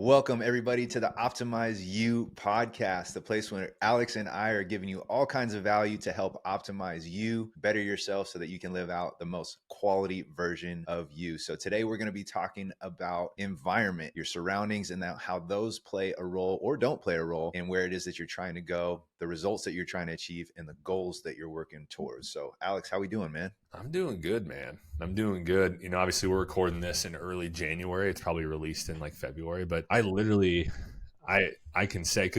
Welcome, everybody, to the Optimize You podcast, the place where Alex and I are giving you all kinds of value to help optimize you, better yourself so that you can live out the most quality version of you. So today we're going to be talking about environment, your surroundings, and how those play a role or don't play a role in where it is that you're trying to go, the results that you're trying to achieve, and the goals that you're working towards. So Alex, how we doing, man? I'm doing good, man. I'm doing good. Obviously we're recording this in early January. It's probably released in like February, but I can say,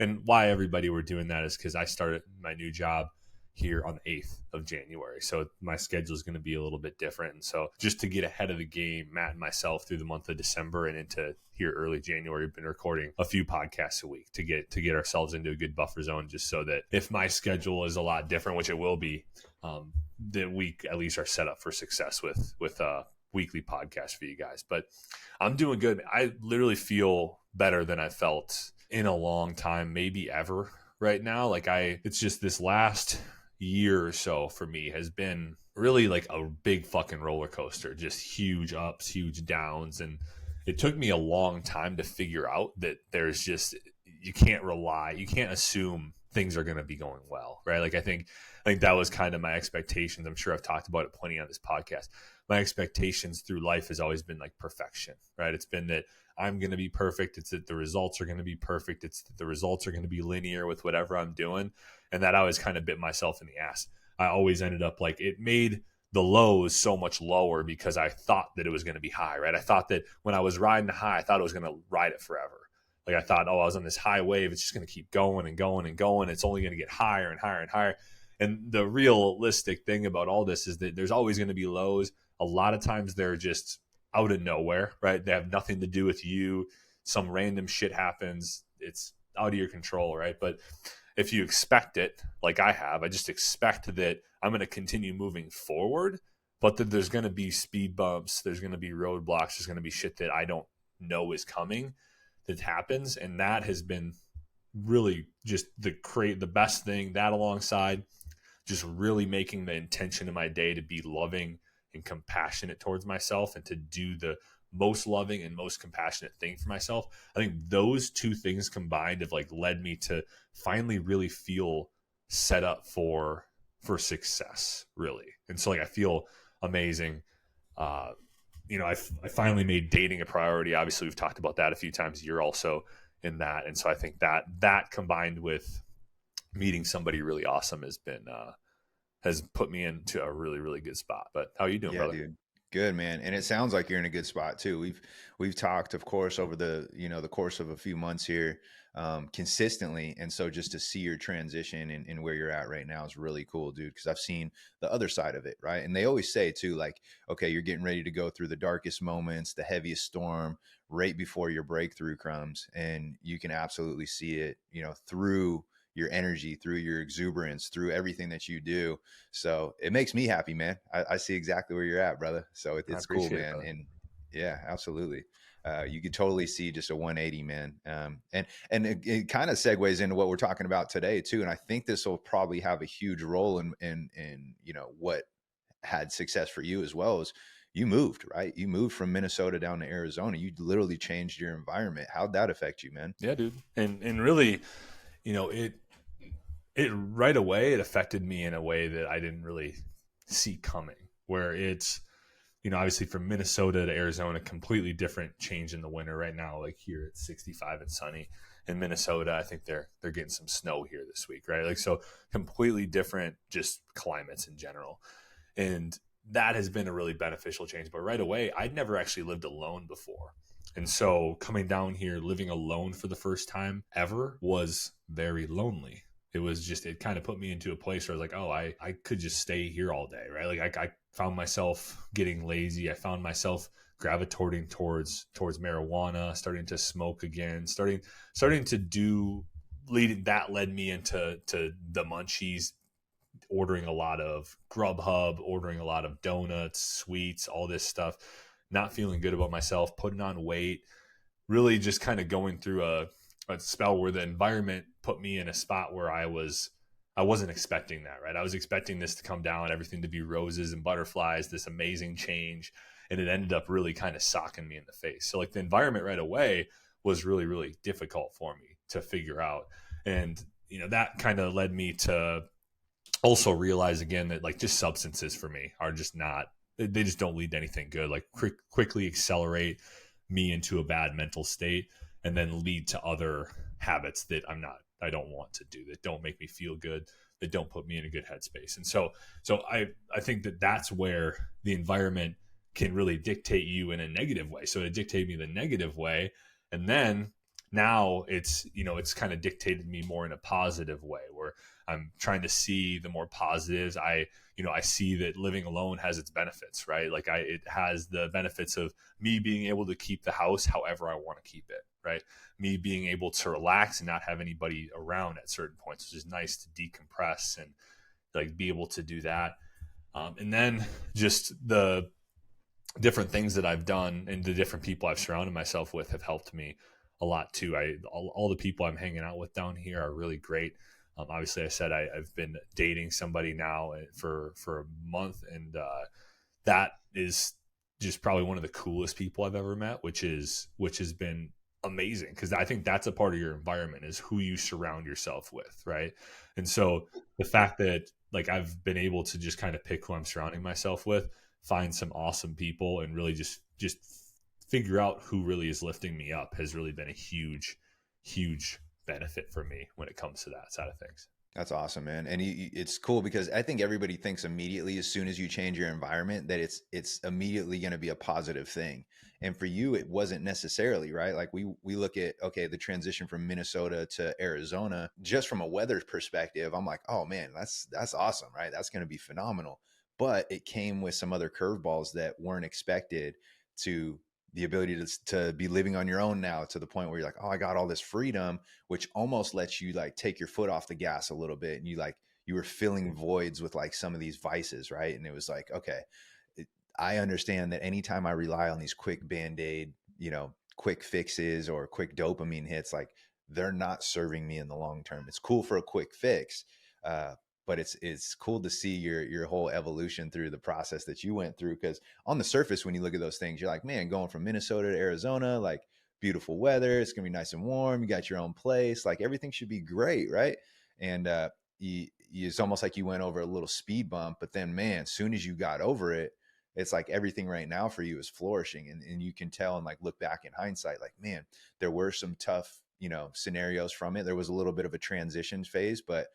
and why everybody we're doing that is because I started my new job here on the 8th of January. So my schedule is going to be a little bit different. And so just to get ahead of the game, Matt and myself through the month of December and into here early January, we've been recording a few podcasts a week to get ourselves into a good buffer zone, just so that if my schedule is a lot different, which it will be, that we at least are set up for success with a weekly podcast for you guys. But I'm doing good. I literally feel better than I felt in a long time, maybe ever right now. It's just this last year or so for me has been really like a big fucking roller coaster, just huge ups, huge downs. And it took me a long time to figure out that you can't assume things are going to be going well, right? I think that was kind of my expectations. I'm sure I've talked about it plenty on this podcast. My expectations through life has always been like perfection, right? It's been that I'm going to be perfect. It's that the results are going to be perfect. It's that the results are going to be linear with whatever I'm doing. And that I always kind of bit myself in the ass. I always ended up it made the lows so much lower because I thought that it was going to be high, right? I thought that when I was riding the high, I thought I was going to ride it forever. I thought, I was on this high wave. It's just going to keep going and going and going. It's only going to get higher and higher and higher. And the realistic thing about all this is that there's always going to be lows. A lot of times they're just out of nowhere, right? They have nothing to do with you. Some random shit happens. It's out of your control, right? But if you expect it, like I have, I just expect that I'm going to continue moving forward, but that there's going to be speed bumps. There's going to be roadblocks. There's going to be shit that I don't know is coming that happens. And that has been really just the best thing, that alongside just really making the intention of my day to be loving and compassionate towards myself and to do the most loving and most compassionate thing for myself. I think those two things combined have led me to finally really feel set up for success, really. And so I feel amazing. I finally made dating a priority. Obviously we've talked about that a few times. You're also in that. And so I think that combined with meeting somebody really awesome has put me into a really, really good spot. But how are you doing, brother? Dude. Good, man. And it sounds like you're in a good spot too. We've talked, of course, over the course of a few months here, consistently. And so just to see your transition and where you're at right now is really cool, dude, because I've seen the other side of it, right? And they always say too, okay, you're getting ready to go through the darkest moments, the heaviest storm right before your breakthrough comes. And you can absolutely see it, through your energy, through your exuberance, through everything that you do. So it makes me happy, man. I see exactly where you're at, brother. So it's cool, man. And yeah, absolutely. You could totally see just a 180, man. And it kind of segues into what we're talking about today too. And I think this will probably have a huge role in what had success for you as well. As you moved, right? You moved from Minnesota down to Arizona. You literally changed your environment. How'd that affect you, man? Yeah, dude. And really, it right away, it affected me in a way that I didn't really see coming, where it's, obviously from Minnesota to Arizona, completely different change in the winter. Right now, here it's 65 and sunny. In Minnesota, I think they're getting some snow here this week, right? So completely different just climates in general. And that has been a really beneficial change. But right away, I'd never actually lived alone before. And so coming down here, living alone for the first time ever was very lonely. It kind of put me into a place where I was like, oh, I could just stay here all day, right? I found myself getting lazy. I found myself gravitating towards marijuana, starting to smoke again, starting to do that led me into the munchies, ordering a lot of Grubhub, ordering a lot of donuts, sweets, all this stuff, not feeling good about myself, putting on weight, really just kind of going through a spell where the environment put me in a spot where I wasn't expecting that, right? I was expecting this to come down, everything to be roses and butterflies, this amazing change. And it ended up really kind of socking me in the face. So the environment right away was really, really difficult for me to figure out. And, that kind of led me to also realize again that like just substances for me are just not, they just don't lead to anything good. Like quickly accelerate me into a bad mental state and then lead to other habits that I don't want to do, that don't make me feel good, that don't put me in a good headspace. And so I think that that's where the environment can really dictate you in a negative way. So it dictated me the negative way. And then now it's kind of dictated me more in a positive way where I'm trying to see the more positives. I see that living alone has its benefits, right? Like it has the benefits of me being able to keep the house however I want to keep it, right? Me being able to relax and not have anybody around at certain points, which is nice to decompress and like be able to do that. And then just the different things that I've done and the different people I've surrounded myself with have helped me a lot too. All the people I'm hanging out with down here are really great. Obviously, I said I've been dating somebody now for a month, and that is just probably one of the coolest people I've ever met, which has been amazing, because I think that's a part of your environment is who you surround yourself with, right? And so the fact that like I've been able to just kind of pick who I'm surrounding myself with, find some awesome people, and really just figure out who really is lifting me up has really been a huge benefit for me when it comes to that side of things. That's awesome, man. And it's cool because I think everybody thinks immediately as soon as you change your environment that it's immediately going to be a positive thing. And for you, it wasn't necessarily, right? Like we look at, okay, the transition from Minnesota to Arizona, just from a weather perspective, I'm like, oh man, that's awesome, right? That's going to be phenomenal. But it came with some other curveballs that weren't expected, to the ability to be living on your own now, to the point where you're like, oh, I got all this freedom, which almost lets you like take your foot off the gas a little bit. And you were filling voids with like some of these vices. Right. And it was like, okay, I understand that anytime I rely on these quick Band-Aid, quick fixes or quick dopamine hits, like they're not serving me in the long term. It's cool for a quick fix. But it's cool to see your whole evolution through the process that you went through. Because on the surface, when you look at those things, you're like, man, going from Minnesota to Arizona, like beautiful weather, it's gonna be nice and warm. You got your own place, like everything should be great, right? And it's almost like you went over a little speed bump, but then, man, as soon as you got over it, it's like everything right now for you is flourishing, and you can tell and like look back in hindsight, like, man, there were some tough scenarios from it. There was a little bit of a transition phase, but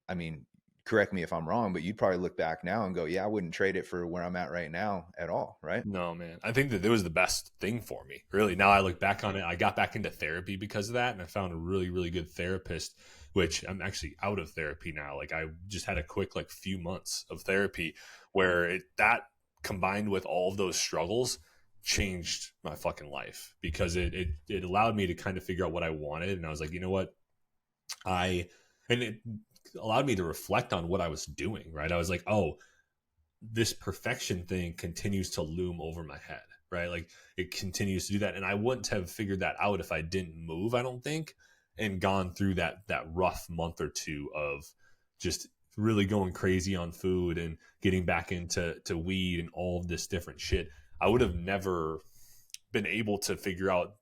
I mean, correct me if I'm wrong, but you'd probably look back now and go, yeah, I wouldn't trade it for where I'm at right now at all, right? No, man. I think that it was the best thing for me. Really, now I look back on it, I got back into therapy because of that, and I found a really, really good therapist, which I'm actually out of therapy now. Like I just had a quick like few months of therapy where that combined with all of those struggles changed my fucking life, because it allowed me to kind of figure out what I wanted. And I was like, you know what? And it allowed me to reflect on what I was doing, right? I was like, oh, this perfection thing continues to loom over my head, right? Like it continues to do that. And I wouldn't have figured that out if I didn't move, I don't think, and gone through that rough month or two of just really going crazy on food and getting back into weed and all of this different shit. I would have never been able to figure out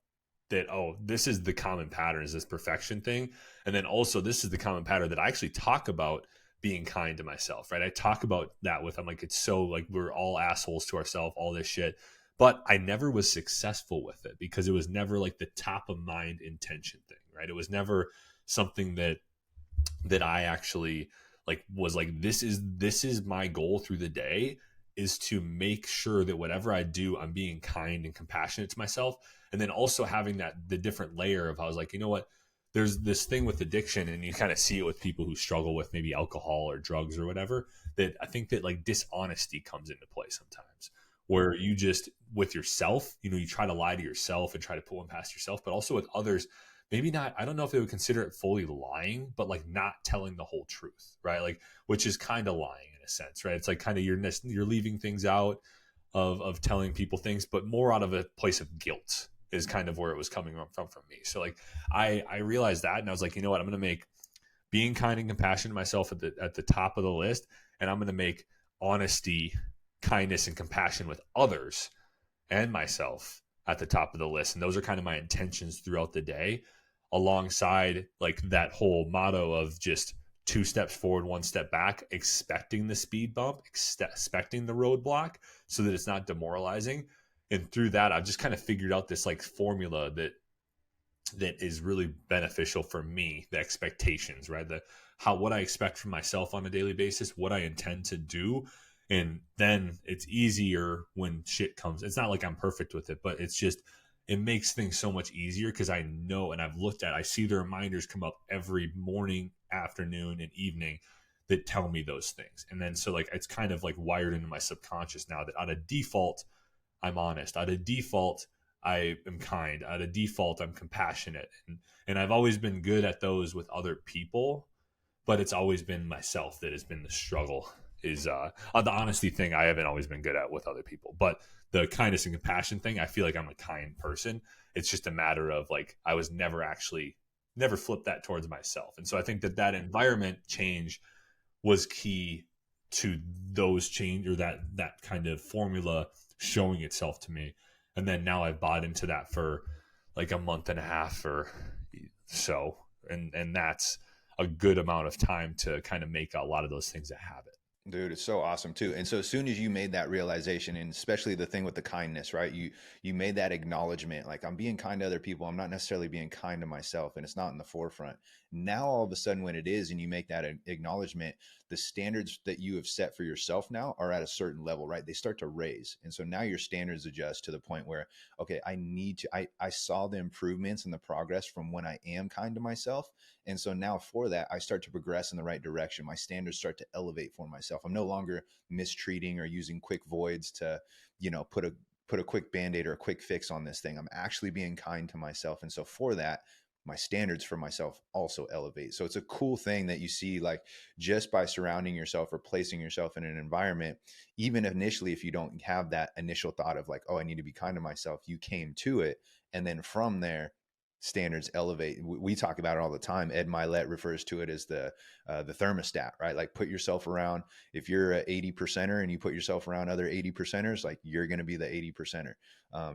that, oh, this is the common pattern, is this perfection thing. And then also this is the common pattern that I actually talk about, being kind to myself, right? I talk about that with, I'm like, it's so like we're all assholes to ourselves, all this shit. But I never was successful with it because it was never like the top of mind intention thing, right? It was never something that I actually like was like, this is my goal through the day, is to make sure that whatever I do, I'm being kind and compassionate to myself. And then also having the different layer of, I was like, you know what, there's this thing with addiction, and you kind of see it with people who struggle with maybe alcohol or drugs or whatever, that I think that like dishonesty comes into play sometimes, where you just, with yourself, you try to lie to yourself and try to put one past yourself, but also with others, maybe not, I don't know if they would consider it fully lying, but like not telling the whole truth, right? Like, which is kind of lying in a sense, right? It's like kind of you're leaving things out of telling people things, but more out of a place of guilt is kind of where it was coming from me. So like I realized that, and I was like, you know what, I'm going to make being kind and compassionate to myself at the top of the list, and I'm going to make honesty, kindness, and compassion with others and myself at the top of the list. And those are kind of my intentions throughout the day, alongside like that whole motto of just 2 steps forward, 1 step back, expecting the speed bump, expecting the roadblock so that it's not demoralizing. And through that, I've just kind of figured out this like formula that is really beneficial for me, the expectations, right? What I expect from myself on a daily basis, what I intend to do. And then it's easier when shit comes. It's not like I'm perfect with it, but it's just, it makes things so much easier because I know, and I see the reminders come up every morning, afternoon, and evening that tell me those things. And then so like it's kind of like wired into my subconscious now that out of default, I'm honest. Out of default, I am kind. Out of default, I'm compassionate. And I've always been good at those with other people, but it's always been myself that has been the struggle. Is the honesty thing I haven't always been good at with other people, but the kindness and compassion thing, I feel like I'm a kind person. It's just a matter of like I was never flipped that towards myself, and so I think that environment change was key to those change, or that kind of formula showing itself to me. And then now I've bought into that for like a month and a half or so, and that's a good amount of time to kind of make a lot of those things a habit. Dude, it's so awesome too. And so as soon as you made that realization, and especially the thing with the kindness, right? You made that acknowledgement, like I'm being kind to other people. I'm not necessarily being kind to myself, and it's not in the forefront. Now all of a sudden when it is, and you make that acknowledgement, the standards that you have set for yourself now are at a certain level, right? They start to raise. And so now your standards adjust to the point where, okay, I saw the improvements and the progress from when I am kind to myself. And so now for that, I start to progress in the right direction. My standards start to elevate for myself. I'm no longer mistreating or using quick voids to, put a quick band-aid or a quick fix on this thing. I'm actually being kind to myself. And so for that, my standards for myself also elevate. So it's a cool thing that you see, like just by surrounding yourself or placing yourself in an environment, even initially, if you don't have that initial thought of like, oh, I need to be kind to myself, you came to it. And then from there, standards elevate. We talk about it all the time. Ed Milet refers to it as the thermostat, right? Like put yourself around, if you're a 80 percenter and you put yourself around other 80 percenters, like you're going to be the 80 percenter.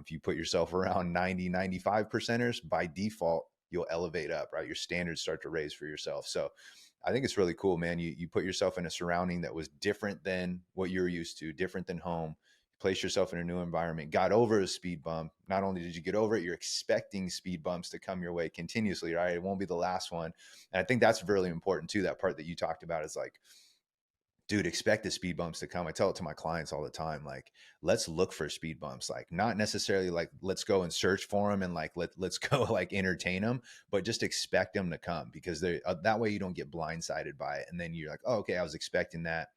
If you put yourself around 90, 95 percenters, by default, you'll elevate up, right? Your standards start to raise for yourself. So I think it's really cool, man. You put yourself in a surrounding that was different than what you're used to, different than home. Place yourself in a new environment, got over a speed bump. Not only did you get over it, you're expecting speed bumps to come your way continuously, right? It won't be the last one. And I think that's really important too. That part that you talked about is like, dude, expect the speed bumps to come. I tell it to my clients all the time. Like, let's look for speed bumps. Like, not necessarily like, let's go and search for them and like, let's go like entertain them, but just expect them to come, because they that way you don't get blindsided by it. And then you're like, oh, okay, I was expecting that.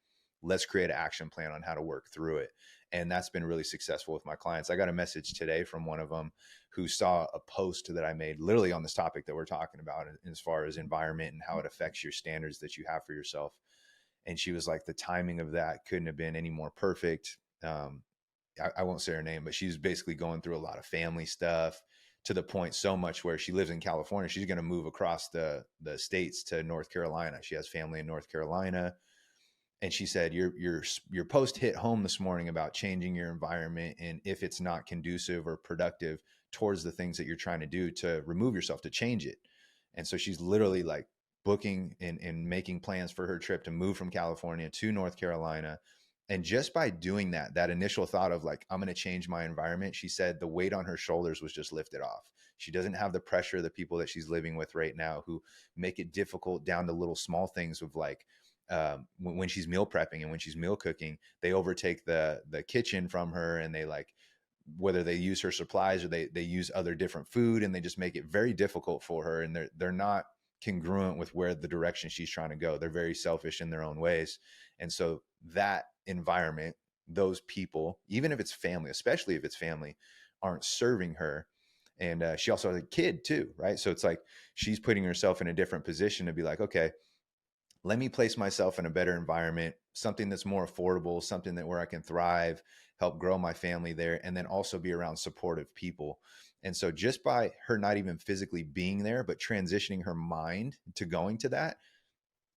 Let's create an action plan on how to work through it. And that's been really successful with my clients. I got a message today from one of them who saw a post that I made literally on this topic that we're talking about, as far as environment and how it affects your standards that you have for yourself. And she was like, the timing of that couldn't have been any more perfect. I won't say her name, but she's basically going through a lot of family stuff, to the point so much where she lives in California. She's going to move across the states to North Carolina. She has family in North Carolina. And she said, your post hit home this morning about changing your environment, and if it's not conducive or productive towards the things that you're trying to do, to remove yourself, to change it. And so she's literally like booking and making plans for her trip to move from California to North Carolina. And just by doing that initial thought of like, I'm going to change my environment, she said the weight on her shoulders was just lifted off. She doesn't have the pressure of the people that she's living with right now, who make it difficult down to little small things of like, when she's meal prepping and when she's meal cooking, they overtake the kitchen from her, and they like, whether they use her supplies or they use other different food, and they just make it very difficult for her. And they're not congruent with where the direction she's trying to go. They're very selfish in their own ways. And so that environment, those people, even if it's family, especially if it's family, aren't serving her. And she also has a kid too, right? So it's like she's putting herself in a different position to be like, okay, let me place myself in a better environment, something that's more affordable, something that where I can thrive, help grow my family there, and then also be around supportive people. And so just by her not even physically being there, but transitioning her mind to going to that,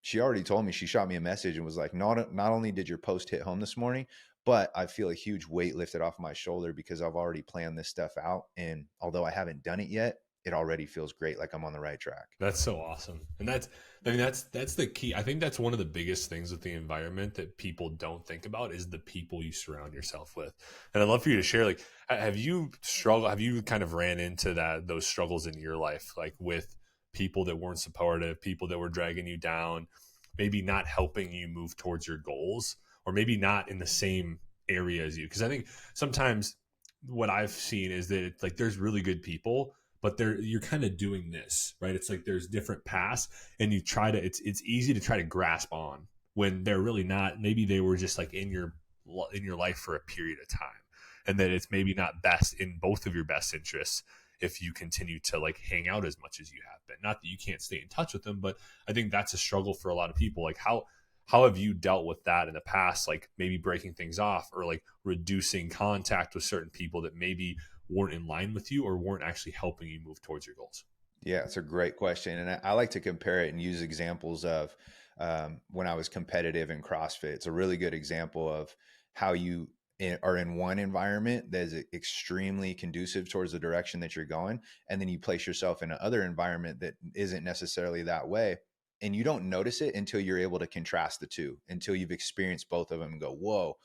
she already told me, she shot me a message and was like, not only did your post hit home this morning, but I feel a huge weight lifted off my shoulder because I've already planned this stuff out. And although I haven't done it yet, it already feels great. Like I'm on the right track. That's so awesome. And I mean, that's the key. I think that's one of the biggest things with the environment that people don't think about is the people you surround yourself with. And I'd love for you to share, like, have you kind of ran into those struggles in your life, like with people that weren't supportive, people that were dragging you down, maybe not helping you move towards your goals, or maybe not in the same area as you? Because I think sometimes what I've seen is that it's like there's really good people, but you're kind of doing this, right? It's like there's different paths, and you try to it's easy to try to grasp on when they're really not. Maybe they were just like in your life for a period of time, and that it's maybe not best in both of your best interests if you continue to like hang out as much as you have been. Not that you can't stay in touch with them, but I think that's a struggle for a lot of people. Like how have you dealt with that in the past? Like maybe breaking things off, or like reducing contact with certain people that maybe weren't in line with you or weren't actually helping you move towards your goals? Yeah, it's a great question. And I like to compare it and use examples of when I was competitive in CrossFit. It's a really good example of how you are in one environment that is extremely conducive towards the direction that you're going. And then you place yourself in another environment that isn't necessarily that way. And you don't notice it until you're able to contrast the two, until you've experienced both of them and go, whoa,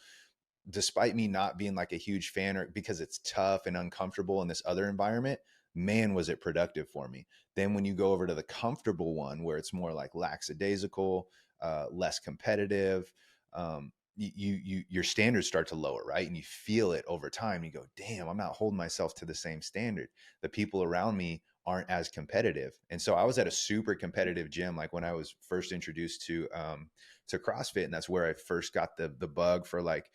despite me not being like a huge fan or because it's tough and uncomfortable in this other environment, man, was it productive for me. Then when you go over to the comfortable one where it's more like lackadaisical, less competitive, your standards start to lower, right? And you feel it over time. You go, damn, I'm not holding myself to the same standard. The people around me aren't as competitive. And so I was at a super competitive gym, like when I was first introduced to CrossFit, and that's where I first got the bug for like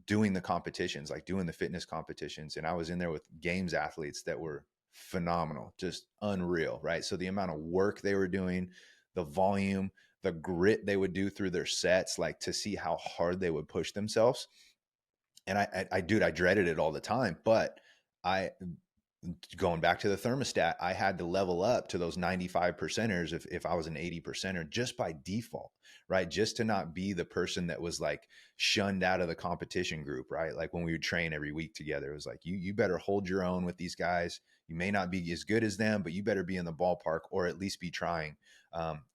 doing the competitions, like doing the fitness competitions. And I was in there with games athletes that were phenomenal, just unreal, right? So the amount of work they were doing, the volume, the grit they would do through their sets, like to see how hard they would push themselves. And dude, I dreaded it all the time, but I, going back to the thermostat, I had to level up to those 95 percenters if I was an 80 percenter just by default, right? Just to not be the person that was like shunned out of the competition group, right? Like when we would train every week together, it was like, you better hold your own with these guys. You may not be as good as them, but you better be in the ballpark or at least be trying.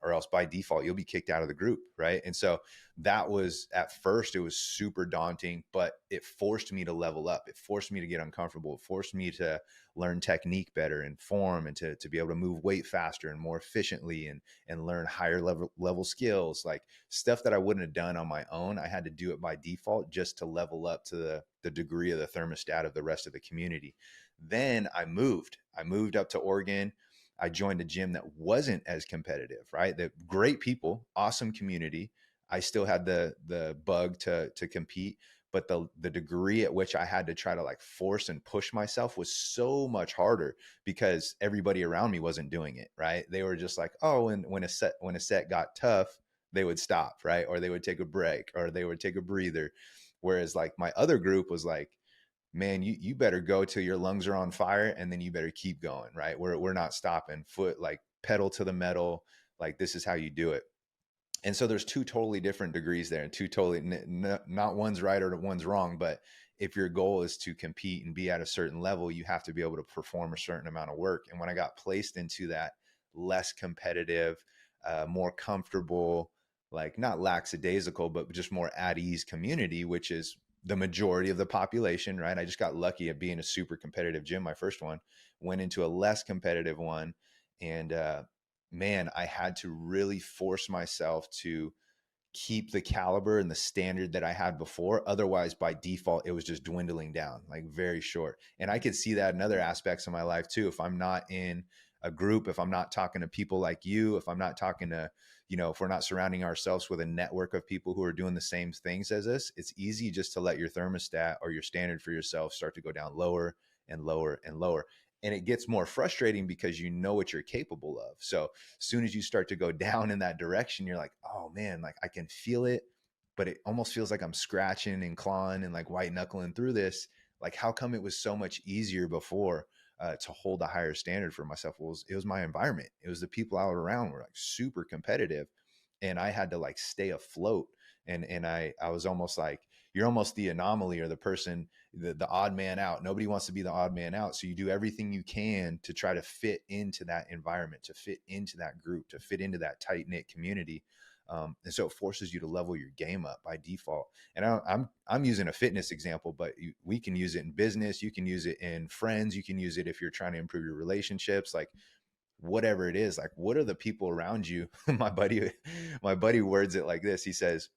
Or else by default, you'll be kicked out of the group, right? And so that was, at first, it was super daunting, but it forced me to level up. It forced me to get uncomfortable. It forced me to learn technique better and form, and to be able to move weight faster and more efficiently, and learn higher level skills, like stuff that I wouldn't have done on my own. I had to do it by default just to level up to the degree of the thermostat of the rest of the community. Then I moved up to Oregon. I joined a gym that wasn't as competitive, right? The great people, awesome community. I still had the bug to compete, but the degree at which I had to try to like force and push myself was so much harder because everybody around me wasn't doing it, right? They were just like, oh, and when a set got tough, they would stop, right? Or they would take a break, or they would take a breather. Whereas like my other group was like, man, you better go till your lungs are on fire, and then you better keep going, right? We're not stopping. Foot, like pedal to the metal, like this is how you do it. And so there's two totally different degrees there, and two totally not one's right or one's wrong. But if your goal is to compete and be at a certain level, you have to be able to perform a certain amount of work. And when I got placed into that less competitive, more comfortable, like not lackadaisical, but just more at ease community, which is the majority of the population, right? I just got lucky at being a super competitive gym. My first one went into a less competitive one. And man, I had to really force myself to keep the caliber and the standard that I had before. Otherwise, by default, it was just dwindling down, like very short. And I could see that in other aspects of my life too. If I'm not in a group, if I'm not talking to people like you, if I'm not talking to, if we're not surrounding ourselves with a network of people who are doing the same things as us, it's easy just to let your thermostat or your standard for yourself start to go down lower and lower and lower. And it gets more frustrating because you know what you're capable of. So as soon as you start to go down in that direction, you're like, oh man, like I can feel it, but it almost feels like I'm scratching and clawing and like white knuckling through this. Like, how come it was so much easier before to hold a higher standard for myself? It was my environment. It was the people out around were like super competitive, and I had to like stay afloat. And I was almost like, you're almost the anomaly or the person, the odd man out. Nobody wants to be the odd man out. So you do everything you can to try to fit into that environment, to fit into that group, to fit into that tight knit community. And so it forces you to level your game up by default. And I'm using a fitness example, but we can use it in business. You can use it in friends. You can use it if you're trying to improve your relationships. Like whatever it is, like what are the people around you? my buddy words it like this. He says,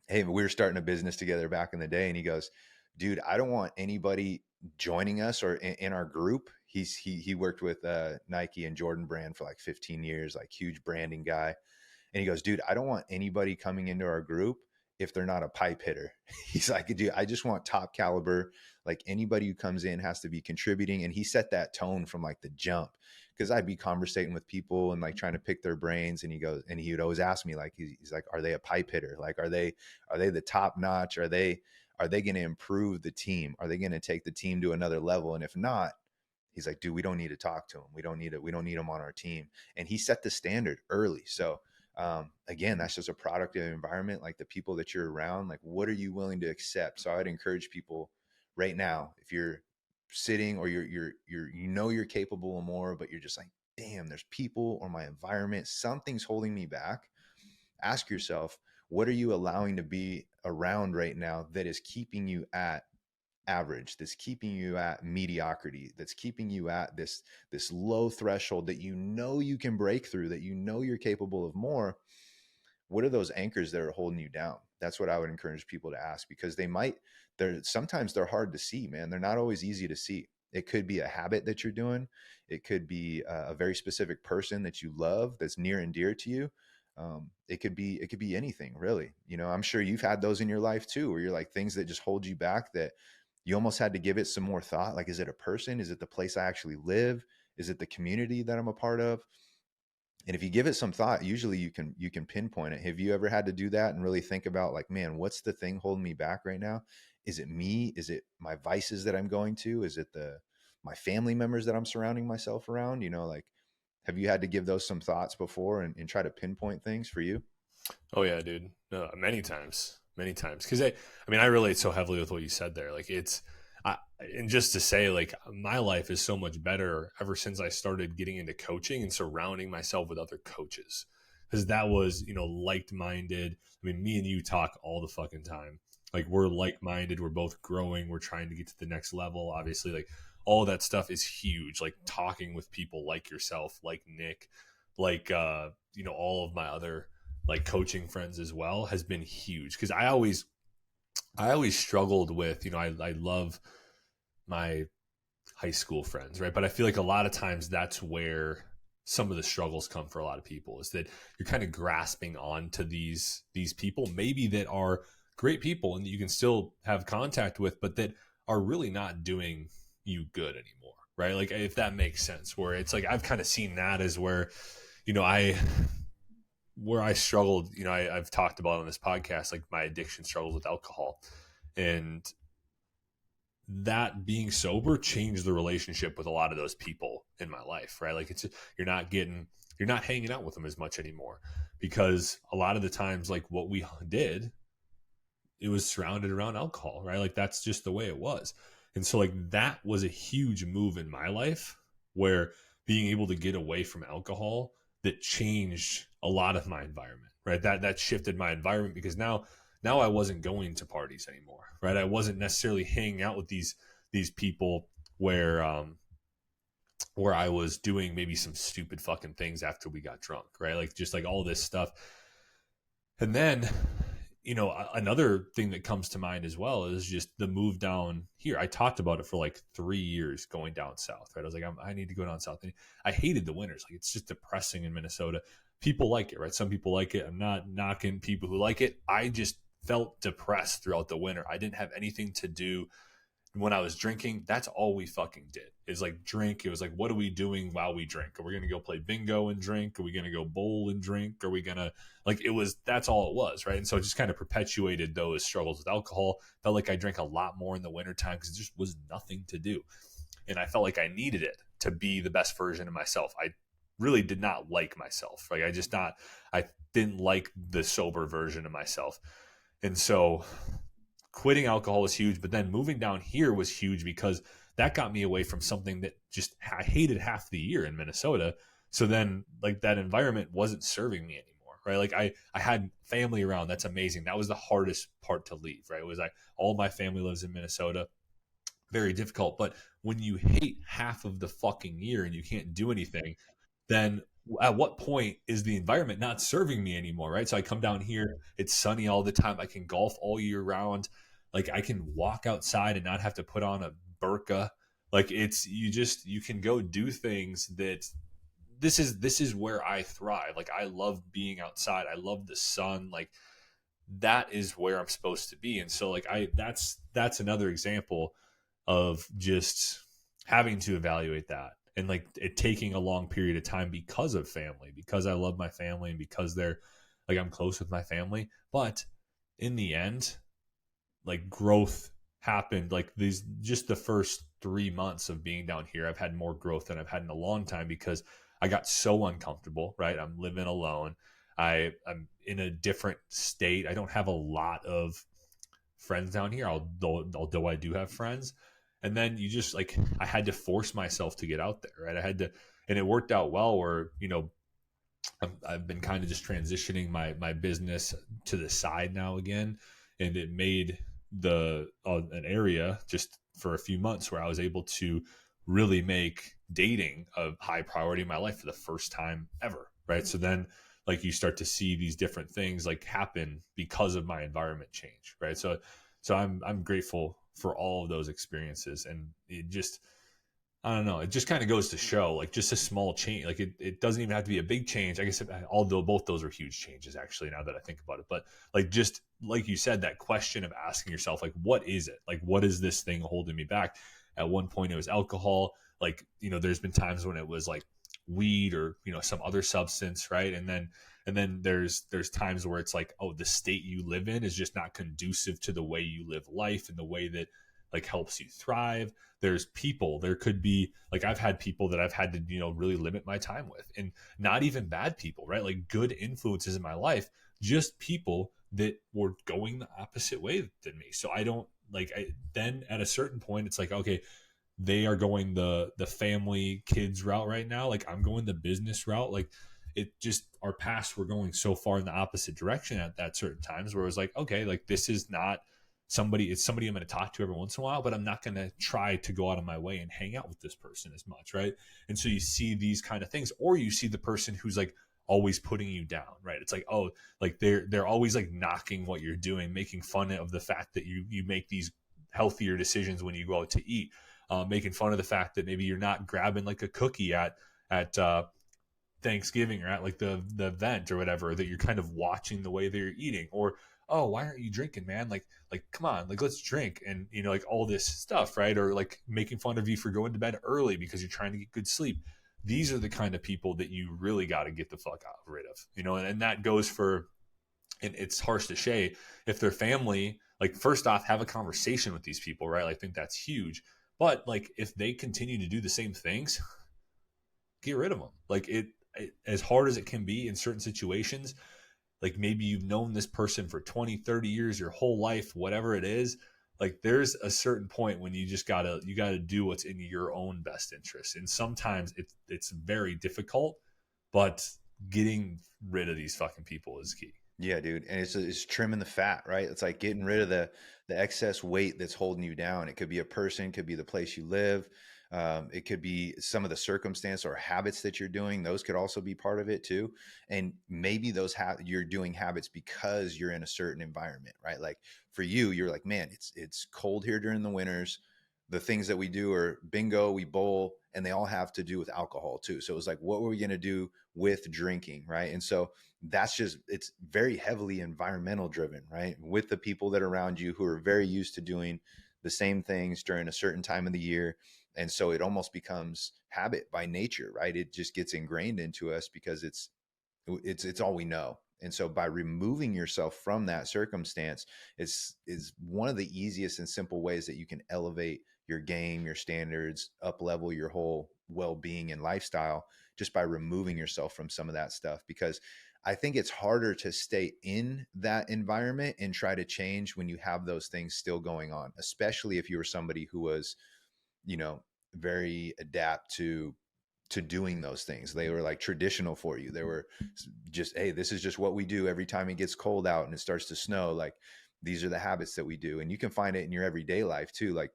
hey, we were starting a business together back in the day, and he goes, dude, I don't want anybody joining us or in our group. He worked with Nike and Jordan brand for like 15 years, like huge branding guy. And he goes, dude, I don't want anybody coming into our group if they're not a pipe hitter. He's like, dude, I just want top caliber. Like anybody who comes in has to be contributing. And he set that tone from like the jump, because I'd be conversating with people and like trying to pick their brains. And he goes, and he would always ask me, like, he's like, are they a pipe hitter? Like, are they the top notch? Are they going to improve the team? Are they going to take the team to another level? And if not, he's like, dude, we don't need to talk to him. We don't need him on our team. And he set the standard early. So again, that's just a product of the environment, like the people that you're around. Like, what are you willing to accept? So I'd encourage people right now, if you're sitting or you're capable of more, but you're just like, damn, there's people or my environment, something's holding me back. Ask yourself, what are you allowing to be around right now that is keeping you at average, that's keeping you at mediocrity, that's keeping you at this low threshold that you can break through, that you're capable of more? What are those anchors that are holding you down? That's what I would encourage people to ask, because sometimes they're hard to see, man. They're not always easy to see. It could be a habit that you're doing. It could be a very specific person that you love, that's near and dear to you. It could be anything, really. I'm sure you've had those in your life too, where you're like, things that just hold you back, that you almost had to give it some more thought. Like, is it a person? Is it the place I actually live? Is it the community that I'm a part of? And if you give it some thought, usually you can pinpoint it. Have you ever had to do that and really think about, like, man, what's the thing holding me back right now? Is it me? Is it my vices that I'm going to? Is it my family members that I'm surrounding myself around? Like, have you had to give those some thoughts before and try to pinpoint things for you? Oh yeah, dude. No, many times. Because I relate so heavily with what you said there. Like and just to say, like, my life is so much better ever since I started getting into coaching and surrounding myself with other coaches, because that was, like-minded. I mean, me and you talk all the fucking time. Like, we're like-minded. We're both growing. We're trying to get to the next level. Obviously, like, all that stuff is huge. Like, talking with people like yourself, like Nick, like, all of my other like coaching friends as well has been huge, because I always struggled with, I love my high school friends, right? But I feel like a lot of times that's where some of the struggles come for a lot of people, is that you're kind of grasping on to these people maybe that are great people and that you can still have contact with, but that are really not doing you good anymore, right? Like, if that makes sense, where it's like, I've kind of seen that as where, where I struggled, I've talked about on this podcast, like my addiction struggles with alcohol, and that being sober changed the relationship with a lot of those people in my life, right? Like, you're not hanging out with them as much anymore, because a lot of the times, like, what we did, it was surrounded around alcohol, right? Like, that's just the way it was. And so, like, that was a huge move in my life, where being able to get away from alcohol, that changed a lot of my environment, right? That shifted my environment, because now I wasn't going to parties anymore, right? I wasn't necessarily hanging out with these people where I was doing maybe some stupid fucking things after we got drunk, right? Like, just like all this stuff. And then, another thing that comes to mind as well is just the move down here. I talked about it for like 3 years, going down south, right? I was like, I need to go down south. And I hated the winters. Like, it's just depressing in Minnesota. People like it, right? Some people like it. I'm not knocking people who like it. I just felt depressed throughout the winter. I didn't have anything to do. When I was drinking, that's all we fucking did, is like drink. It was like, what are we doing while we drink? Are we going to go play bingo and drink? Are we going to go bowl and drink? Are we going to, like, that's all it was, right? And so it just kind of perpetuated those struggles with alcohol. Felt like I drank a lot more in the wintertime because it just was nothing to do. And I felt like I needed it to be the best version of myself. I really did not like myself. Like, I didn't like the sober version of myself. And so quitting alcohol was huge, but then moving down here was huge because that got me away from something that just I hated half the year in Minnesota. So then like that environment wasn't serving me anymore, right? Like I had family around. That's amazing. That was the hardest part to leave, right? It was like all my family lives in Minnesota. Very difficult. But when you hate half of the fucking year and you can't do anything, then at what point is the environment not serving me anymore, right? So I come down here, it's sunny all the time. I can golf all year round. Like I can walk outside and not have to put on a burqa. Like it's you can go do things that this is where I thrive. Like I love being outside. I love the sun. Like that is where I'm supposed to be. And so like that's another example of just having to evaluate that and like it taking a long period of time because of family, because I love my family and because they're like I'm close with my family. But in the end, like growth happened like these just the first 3 months of being down here. I've had more growth than I've had in a long time because I got so uncomfortable, right? I'm living alone. I'm in a different state. I don't have a lot of friends down here, although I do have friends. And then you just like I had to force myself to get out there, right? I had to, and it worked out well. Where I've been kind of just transitioning my business to the side now again, and it made the an area just for a few months where I was able to really make dating a high priority in my life for the first time ever, right? So then like you start to see these different things like happen because of my environment change, right? So I'm grateful for all of those experiences, and it just I don't know. It just kind of goes to show, like, just a small change. Like, it doesn't even have to be a big change. I guess, although both those are huge changes, actually, now that I think about it. But, like, just like you said, that question of asking yourself, like, what is it? Like, what is this thing holding me back? At one point, it was alcohol. Like, there's been times when it was like weed or, some other substance, right? And then there's times where it's like, oh, the state you live in is just not conducive to the way you live life and the way that, like, helps you thrive. There's people, there could be like I've had people that I've had to really limit my time with, and not even bad people, right? Like good influences in my life, just people that were going the opposite way than me. So I don't then at a certain point it's like, okay, they are going the family kids route right now, like I'm going the business route. Like it just our paths were going so far in the opposite direction at that certain times where it was like, okay, like this is not somebody, it's somebody I'm going to talk to every once in a while, but I'm not going to try to go out of my way and hang out with this person as much, right? And so you see these kind of things, or you see the person who's like always putting you down, right? It's like, oh, like they're always like knocking what you're doing, making fun of the fact that you make these healthier decisions when you go out to eat, making fun of the fact that maybe you're not grabbing like a cookie at Thanksgiving or at like the event or whatever, that you're kind of watching the way they're eating, or oh, why aren't you drinking, man? Like come on, like let's drink, and like all this stuff, right? Or like making fun of you for going to bed early because you're trying to get good sleep. These are the kind of people that you really got to get the fuck out rid of, and that goes for, and it's harsh to say, if their family, like first off, have a conversation with these people, right? I think that's huge. But like if they continue to do the same things, get rid of them. Like it as hard as it can be in certain situations, like maybe you've known this person for 20, 30 years, your whole life, whatever it is, like there's a certain point when you gotta do what's in your own best interest. And sometimes it's very difficult, but getting rid of these fucking people is key. Yeah, dude. And it's trimming the fat, right? It's like getting rid of the excess weight that's holding you down. It could be a person, could be the place you live. It could be some of the circumstance or habits that you're doing. Those could also be part of it too. And maybe you're doing habits because you're in a certain environment, right? Like for you, you're like, man, it's cold here during the winters. The things that we do are bingo, we bowl, and they all have to do with alcohol too. So it was like, what were we going to do with drinking, right? And so it's very heavily environmental driven, right? With the people that are around you who are very used to doing the same things during a certain time of the year. And so it almost becomes habit by nature, right? It just gets ingrained into us because it's all we know. And so by removing yourself from that circumstance is one of the easiest and simple ways that you can elevate your game, your standards, up level your whole well-being and lifestyle, just by removing yourself from some of that stuff. Because I think it's harder to stay in that environment and try to change when you have those things still going on, especially if you were somebody who was, you know, very adapt to doing those things. They were like traditional for you. They were just, hey, this is just what we do every time it gets cold out and it starts to snow. Like these are the habits that we do. And you can find it in your everyday life too. Like,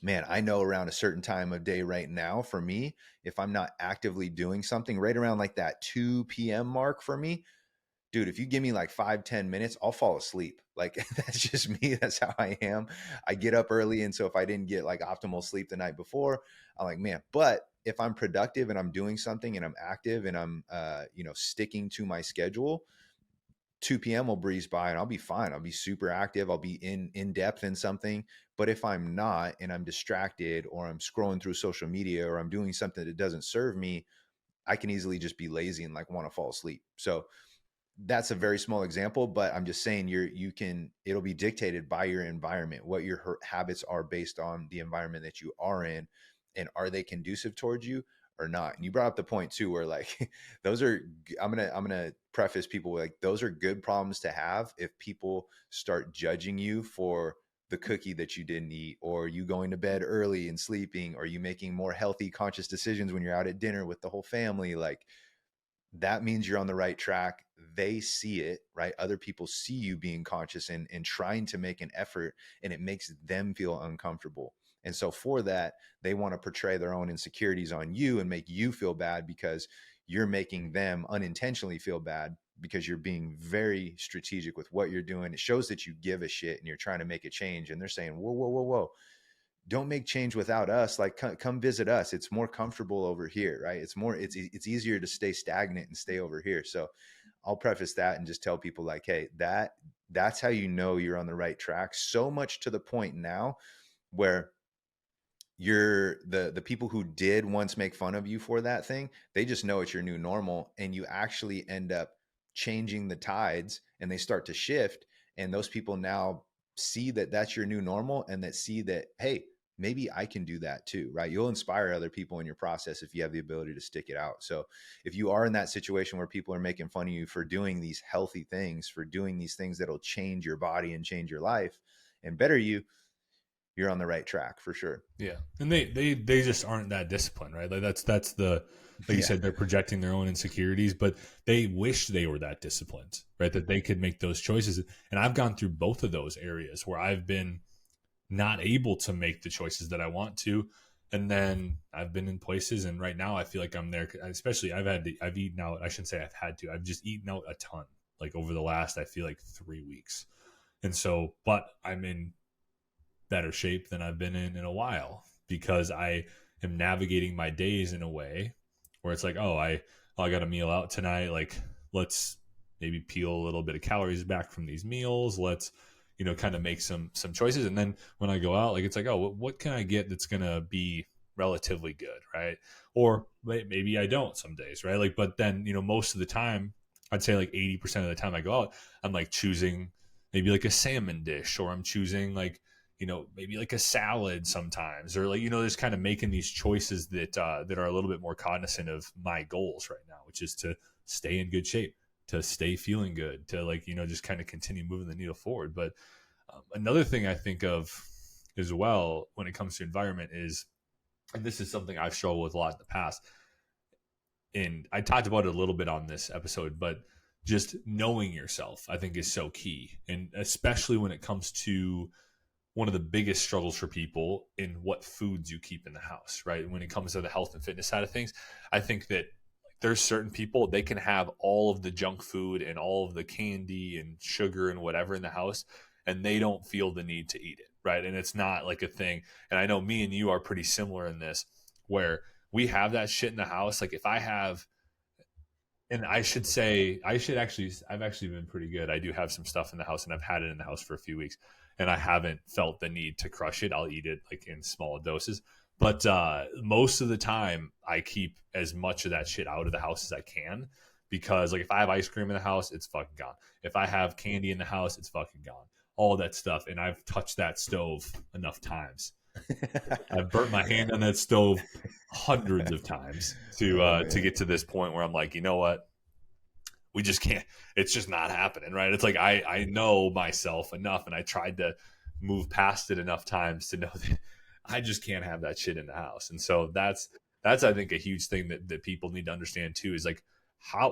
man, I know around a certain time of day right now for me, if I'm not actively doing something right around like that 2 p.m. mark for me, dude, if you give me like 5-10 minutes, I'll fall asleep. Like that's just me. That's how I am. I get up early. And so if I didn't get like optimal sleep the night before, I'm like, man, but if I'm productive and I'm doing something and I'm active and I'm, sticking to my schedule, 2 p.m. will breeze by and I'll be fine. I'll be super active. I'll be in depth in something. But if I'm not and I'm distracted or I'm scrolling through social media or I'm doing something that doesn't serve me, I can easily just be lazy and like want to fall asleep. So that's a very small example, but I'm just saying it'll be dictated by your environment, what your habits are based on the environment that you are in, and are they conducive towards you or not. And you brought up the point too, where like those are, I'm gonna preface people with like, those are good problems to have if people start judging you for the cookie that you didn't eat, or you going to bed early and sleeping, or you making more healthy, conscious decisions when you're out at dinner with the whole family. Like, that means you're on the right track. They see it, right? Other people see you being conscious and trying to make an effort, and it makes them feel uncomfortable. And so for that, they want to portray their own insecurities on you and make you feel bad because you're making them unintentionally feel bad because you're being very strategic with what you're doing. It shows that you give a shit and you're trying to make a change. And they're saying, whoa, whoa, whoa, whoa, don't make change without us. Like come visit us. It's more comfortable over here, right? It's easier to stay stagnant and stay over here. So I'll preface that and just tell people like, hey, that's how you know you're on the right track. So much to the point now where you're the people who did once make fun of you for that thing, they just know it's your new normal, and you actually end up changing the tides and they start to shift, and those people now see that that's your new normal, and that see that, hey, maybe I can do that too, right? You'll inspire other people in your process if you have the ability to stick it out. So if you are in that situation where people are making fun of you for doing these healthy things, for doing these things that'll change your body and change your life and better you, you're on the right track for sure. Yeah, and they just aren't that disciplined, right? Like that's the, like you said, they're projecting their own insecurities, but they wish they were that disciplined, right? That they could make those choices. And I've gone through both of those areas where I've been not able to make the choices that I want to, and then I've been in places, and right now I feel like I'm there. Especially I've eaten out. I shouldn't say I've had to. I've just eaten out a ton, like over the last, I feel like 3 weeks, and so, but I'm in better shape than I've been in a while because I am navigating my days in a way where it's like, I got a meal out tonight. Like, let's maybe peel a little bit of calories back from these meals. Let's, kind of make some choices. And then when I go out, like, it's like, what can I get that's going to be relatively good, right? Or maybe I don't some days, right? Like, but then, most of the time, I'd say like 80% of the time I go out, I'm like choosing maybe like a salmon dish, or I'm choosing like, maybe like a salad sometimes, or like, just kind of making these choices that are a little bit more cognizant of my goals right now, which is to stay in good shape, to stay feeling good, to like, just kind of continue moving the needle forward. But another thing I think of as well when it comes to environment is, and this is something I've struggled with a lot in the past, and I talked about it a little bit on this episode, but just knowing yourself, I think, is so key. And especially when it comes to one of the biggest struggles for people in what foods you keep in the house, right? When it comes to the health and fitness side of things, I think that there's certain people, they can have all of the junk food and all of the candy and sugar and whatever in the house, and they don't feel the need to eat it, right? And it's not like a thing. And I know me and you are pretty similar in this, where we have that shit in the house. Like if I have, and I've actually been pretty good. I do have some stuff in the house, and I've had it in the house for a few weeks, and I haven't felt the need to crush it. I'll eat it like in small doses. But most of the time, I keep as much of that shit out of the house as I can, because like if I have ice cream in the house, it's fucking gone. If I have candy in the house, it's fucking gone. All that stuff. And I've touched that stove enough times. I've burnt my hand on that stove hundreds of times to get to this point where I'm like, you know what? we just can't, it's just not happening. Right. It's like, I know myself enough, and I tried to move past it enough times to know that I just can't have that shit in the house. And so that's, I think, a huge thing that people need to understand too, is like,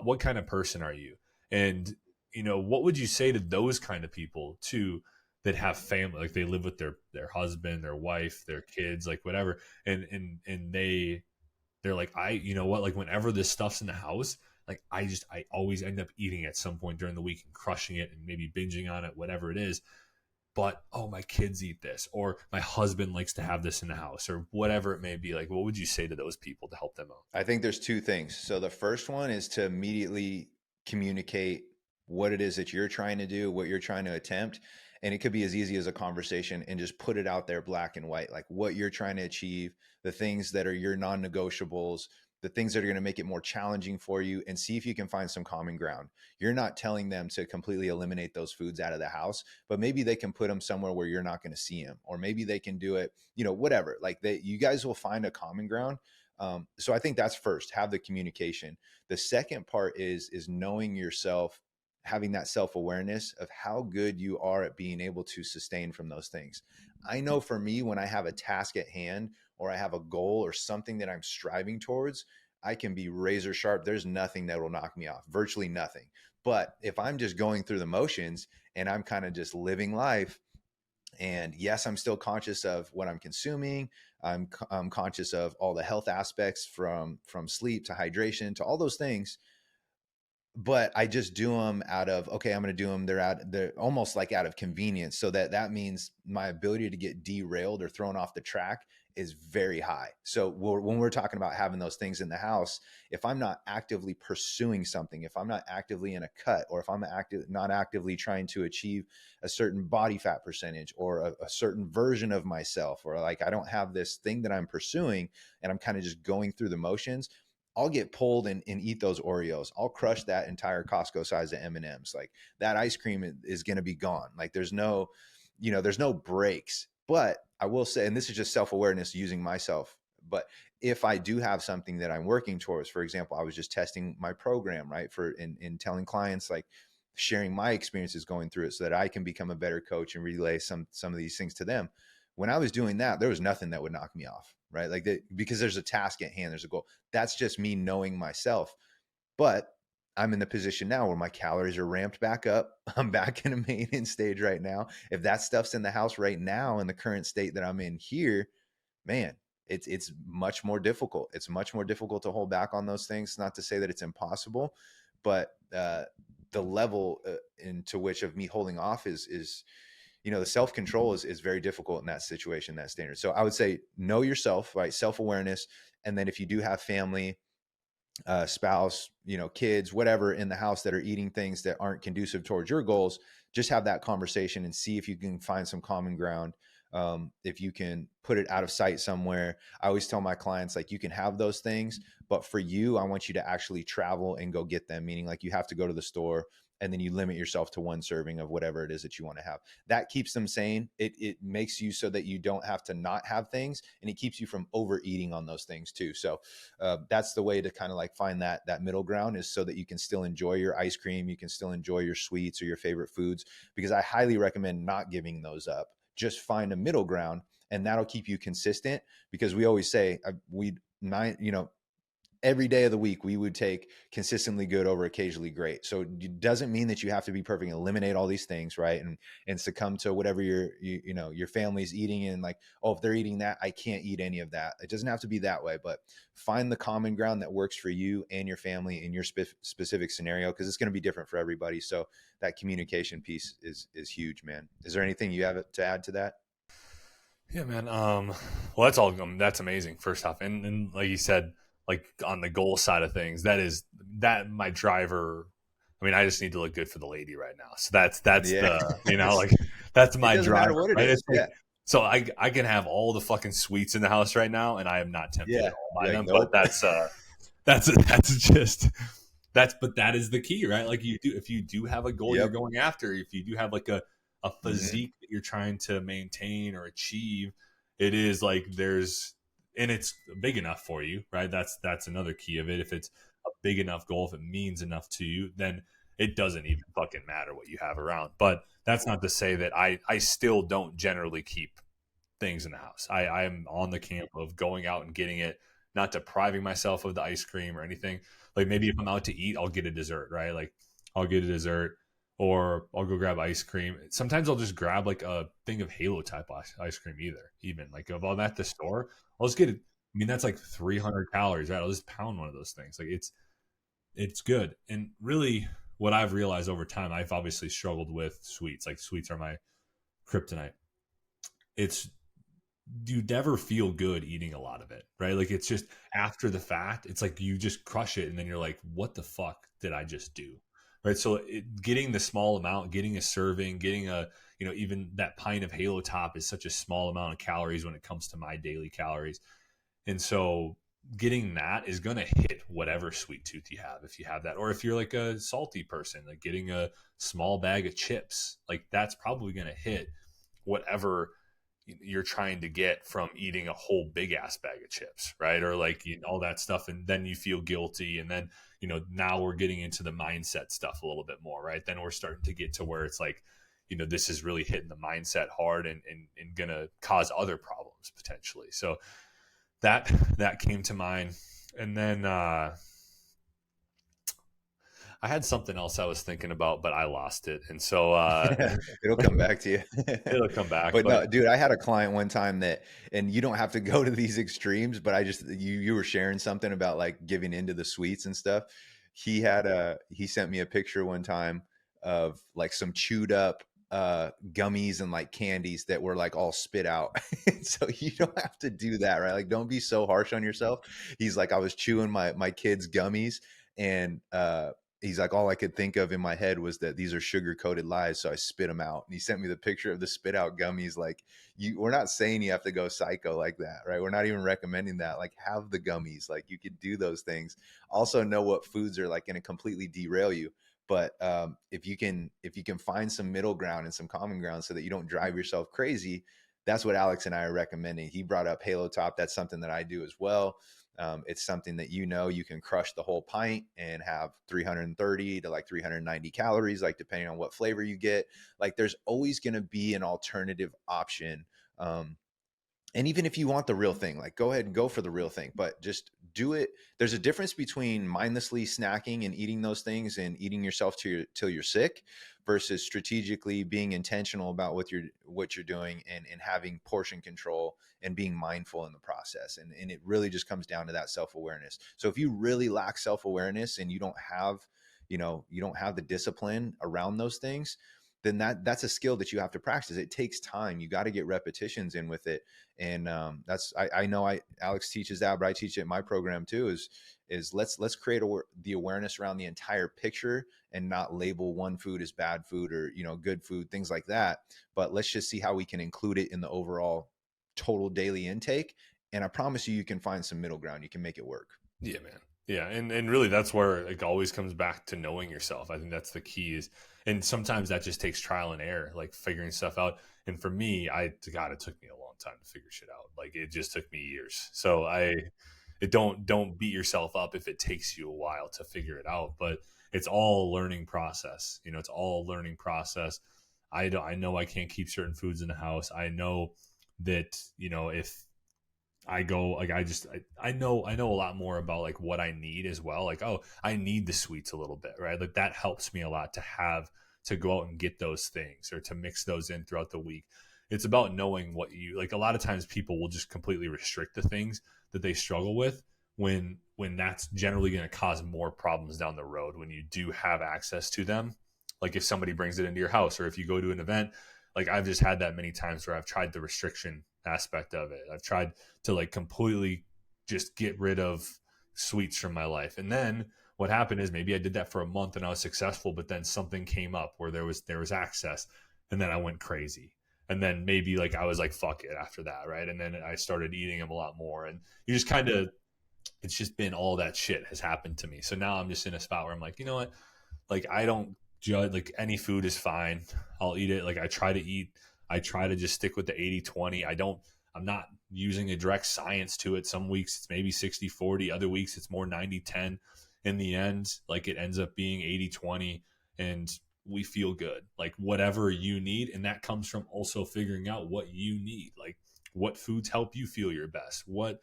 what kind of person are you? And, what would you say to those kind of people too, that have family, like they live with their husband, their wife, their kids, like whatever. And they're like, you know what, like whenever this stuff's in the house, like I always end up eating at some point during the week and crushing it and maybe binging on it, whatever it is. But, oh, my kids eat this, or my husband likes to have this in the house, or whatever it may be. Like, what would you say to those people to help them out? I think there's two things. So the first one is to immediately communicate what it is that you're trying to do, what you're trying to attempt. And it could be as easy as a conversation, and just put it out there black and white, like what you're trying to achieve, the things that are your non-negotiables, the things that are going to make it more challenging for you, and see if you can find some common ground. You're not telling them to completely eliminate those foods out of the house, but maybe they can put them somewhere where you're not going to see them, or maybe they can do it, whatever, like you guys will find a common ground. So I think that's first, have the communication. The second part is knowing yourself, having that self-awareness of how good you are at being able to sustain from those things. I know for me, when I have a task at hand, or I have a goal or something that I'm striving towards, I can be razor sharp. There's nothing that will knock me off, virtually nothing. But if I'm just going through the motions and I'm kind of just living life, and yes, I'm still conscious of what I'm consuming. I'm conscious of all the health aspects, from sleep to hydration to all those things. But I just do them out of, okay, I'm going to do them. They're almost like out of convenience. So that means my ability to get derailed or thrown off the track is very high. So when we're talking about having those things in the house, if I'm not actively pursuing something, if I'm not actively in a cut, or if I'm not actively trying to achieve a certain body fat percentage, or a certain version of myself, or like I don't have this thing that I'm pursuing, and I'm kind of just going through the motions, I'll get pulled and eat those Oreos. I'll crush that entire Costco size of M&Ms. Like that ice cream is going to be gone. Like there's no breaks. But I will say, and this is just self-awareness using myself, but if I do have something that I'm working towards, for example, I was just testing my program, right? In telling clients, like sharing my experiences going through it, so that I can become a better coach and relay some of these things to them. When I was doing that, there was nothing that would knock me off, right? Like because there's a task at hand, there's a goal. That's just me knowing myself. But I'm in the position now where my calories are ramped back up. I'm back in a maintenance stage right now. If that stuff's in the house right now, in the current state that I'm in here, man, it's much more difficult. It's much more difficult to hold back on those things. Not to say that it's impossible, but the level into which of me holding off is the self-control is very difficult in that situation, that standard. So I would say, know yourself, right? Self-awareness. And then if you do have family, spouse, kids, whatever in the house that are eating things that aren't conducive towards your goals, just have that conversation and see if you can find some common ground. If you can put it out of sight somewhere. I always tell my clients, like, you can have those things, but for you, I want you to actually travel and go get them. Meaning, like, you have to go to the store, and then you limit yourself to one serving of whatever it is that you want to have. That keeps them sane. It makes you so that you don't have to not have things, and it keeps you from overeating on those things too. So that's the way to kind of like find that middle ground, is so that you can still enjoy your ice cream, you can still enjoy your sweets or your favorite foods, because I highly recommend not giving those up. Just find a middle ground, and that'll keep you consistent. Because we always say every day of the week, we would take consistently good over occasionally great. So it doesn't mean that you have to be perfect and eliminate all these things, right? And succumb to whatever your family's eating, and like, oh, if they're eating that, I can't eat any of that. It doesn't have to be that way, but find the common ground that works for you and your family in your specific scenario, because it's going to be different for everybody. So that communication piece is huge, man. Is there anything you have to add to that? Yeah, man. Well, that's all. That's amazing. First off, and like you said, like on the goal side of things, that my driver. I mean, I just need to look good for the lady right now. So that's Yeah. like that's my It doesn't matter driver. what it Right? is. It's like, Yeah. so I can have all the fucking sweets in the house right now, and I am not tempted Yeah. at all by Like, them. nope. But that's just but that is the key, right? Like, if you do have a goal you're Yep. going after, if you do have like a Mm-hmm. physique that you're trying to maintain or achieve, it is like and it's big enough for you, right? That's another key of it. If it's a big enough goal, if it means enough to you, then it doesn't even fucking matter what you have around. But that's not to say that I still don't generally keep things in the house. I am on the camp of going out and getting it, not depriving myself of the ice cream or anything. Like maybe if I'm out to eat, I'll get a dessert, right? Like I'll get a dessert or I'll go grab ice cream. Sometimes I'll just grab like a thing of Halo type ice cream even like if I'm at the store, I'll just get it. I mean, that's like 300 calories, right? I'll just pound one of those things. Like it's good. And really what I've realized over time, I've obviously struggled with sweets. Like sweets are my kryptonite. It's you never feel good eating a lot of it, right? Like it's just after the fact, it's like you just crush it and then you're like, what the fuck did I just do? Right. So getting the small amount, getting a serving, getting a, even that pint of Halo Top is such a small amount of calories when it comes to my daily calories. And so getting that is going to hit whatever sweet tooth you have, if you have that, or if you're like a salty person, like getting a small bag of chips, like that's probably going to hit whatever you're trying to get from eating a whole big ass bag of chips, right? Or like all that stuff. And then you feel guilty. And then, now we're getting into the mindset stuff a little bit more, right? Then we're starting to get to where it's like, this is really hitting the mindset hard and going to cause other problems potentially. So that came to mind. And then, I had something else I was thinking about, but I lost it. And so it'll come back to you. It'll come back. But no, dude, I had a client one time and you don't have to go to these extremes, but you were sharing something about like giving into the sweets and stuff. He sent me a picture one time of like some chewed up gummies and like candies that were like all spit out. So you don't have to do that, right? Like don't be so harsh on yourself. He's like, I was chewing my kids' gummies and he's like, all I could think of in my head was that these are sugar coated lies. So I spit them out. And he sent me the picture of the spit out gummies. Like we're not saying you have to go psycho like that, right? We're not even recommending that. Like have the gummies, like you could do those things. Also know what foods are like going to completely derail you. But if you can find some middle ground and some common ground so that you don't drive yourself crazy, that's what Alex and I are recommending. He brought up Halo Top. That's something that I do as well. It's something that you can crush the whole pint and have 330 to like 390 calories, like depending on what flavor you get. Like there's always going to be an alternative option. And even if you want the real thing, like go ahead and go for the real thing, but just do it. There's a difference between mindlessly snacking and eating those things and eating yourself till you're sick versus strategically being intentional about what you're doing and having portion control and being mindful in the process. And it really just comes down to that self-awareness. So if you really lack self-awareness and you don't have the discipline around those things, then that's a skill that you have to practice. It takes time. You got to get repetitions in with it. And I know Alex teaches that, but I teach it in my program too, is let's create the awareness around the entire picture and not label one food as bad food or, good food, things like that. But let's just see how we can include it in the overall total daily intake. And I promise you can find some middle ground. You can make it work. Yeah, man. Yeah. And really that's where it always comes back to knowing yourself. I think that's the key and sometimes that just takes trial and error, like figuring stuff out. And for me, it took me a long time to figure shit out. Like it just took me years. So don't beat yourself up if it takes you a while to figure it out, but it's all a learning process. It's all a learning process. I know I can't keep certain foods in the house. I know that, if I go like I know a lot more about like what I need as well. Like, oh, I need the sweets a little bit, right? Like that helps me a lot to go out and get those things or to mix those in throughout the week. It's about knowing what you like. A lot of times people will just completely restrict the things that they struggle with when that's generally going to cause more problems down the road when you do have access to them. Like if somebody brings it into your house or if you go to an event, like I've just had that many times where I've tried the restriction aspect of it. I've tried to like completely just get rid of sweets from my life. And then what happened is maybe I did that for a month and I was successful, but then something came up where there was access and then I went crazy. And then maybe like I was like, fuck it after that. Right. And then I started eating them a lot more. And you just kind of, it's just been all that shit has happened to me. So now I'm just in a spot where I'm like, you know what? Like I don't judge, like any food is fine. I'll eat it. Like I try to just stick with the 80-20. I'm not using a direct science to it. Some weeks it's maybe 60-40. Other weeks it's more 90-10. in the end, like it ends up being 80-20, and we feel good, like whatever you need. And that comes from also figuring out what you need, like what foods help you feel your best, what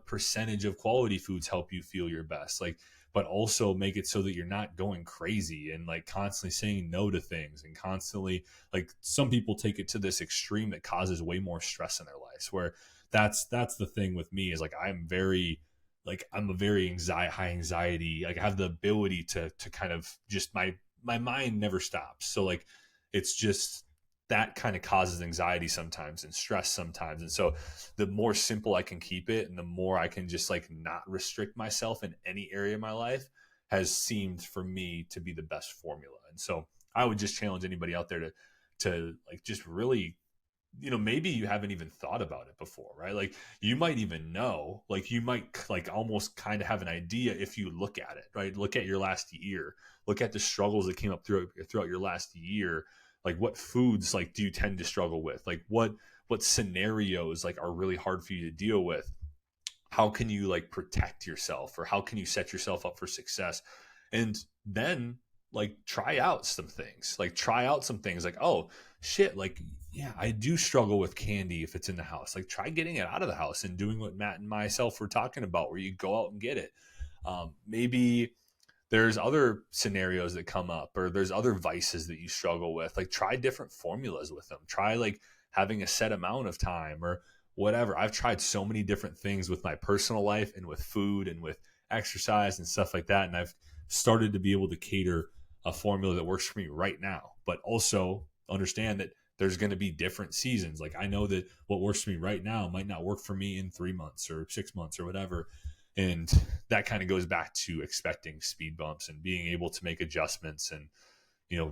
percentage of quality foods help you feel your best, like, but also make it so that you're not going crazy and like constantly saying no to things, and constantly, like, some people take it to this extreme that causes way more stress in their lives, where that's the thing with me is like I'm a very high anxiety, like I have the ability to kind of just my mind never stops. So like it's just that kind of causes anxiety sometimes and stress sometimes. And so the more simple I can keep it and the more I can just like not restrict myself in any area of my life has seemed for me to be the best formula. And so I would just challenge anybody out there to like just really, maybe you haven't even thought about it before, right? Like you might even know, like you might like almost kind of have an idea if you look at it, right? Look at your last year, look at the struggles that came up throughout your last year. Like what foods like do you tend to struggle with? Like what scenarios like are really hard for you to deal with? How can you like protect yourself, or how can you set yourself up for success? And then like try out some things, like oh shit, like yeah, I do struggle with candy if it's in the house. Like try getting it out of the house and doing what Matt and myself were talking about, where you go out and get it. Maybe there's other scenarios that come up, or there's other vices that you struggle with. Like try different formulas with them. Try like having a set amount of time or whatever. I've tried so many different things with my personal life and with food and with exercise and stuff like that. And I've started to be able to cater a formula that works for me right now, but also understand that there's going to be different seasons. Like I know that what works for me right now might not work for me in 3 months or 6 months or whatever. And that kind of goes back to expecting speed bumps and being able to make adjustments, and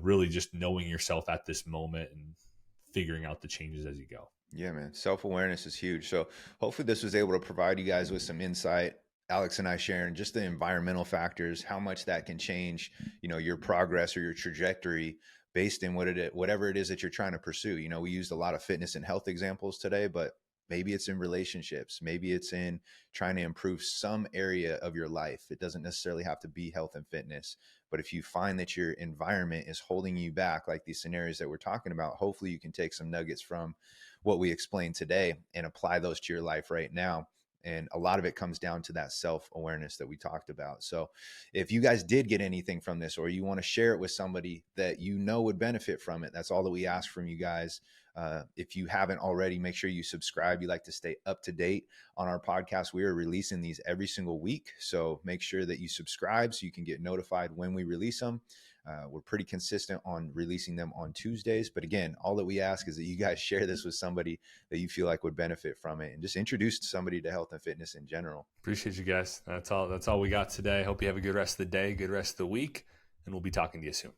really just knowing yourself at this moment and figuring out the changes as you go. Yeah, man. Self-awareness is huge. So hopefully this was able to provide you guys with some insight. Alex and I sharing just the environmental factors, how much that can change, your progress or your trajectory based in whatever it is that you're trying to pursue. We used a lot of fitness and health examples today, but maybe it's in relationships. Maybe it's in trying to improve some area of your life. It doesn't necessarily have to be health and fitness. But if you find that your environment is holding you back, like these scenarios that we're talking about, hopefully you can take some nuggets from what we explained today and apply those to your life right now. And a lot of it comes down to that self-awareness that we talked about. So if you guys did get anything from this, or you want to share it with somebody that would benefit from it, that's all that we ask from you guys. If you haven't already, make sure you subscribe. You like to stay up to date on our podcast. We are releasing these every single week. So make sure that you subscribe so you can get notified when we release them. We're pretty consistent on releasing them on Tuesdays. But again, all that we ask is that you guys share this with somebody that you feel like would benefit from it, and just introduce somebody to health and fitness in general. Appreciate you guys. That's all we got today. Hope you have a good rest of the day, good rest of the week, and we'll be talking to you soon.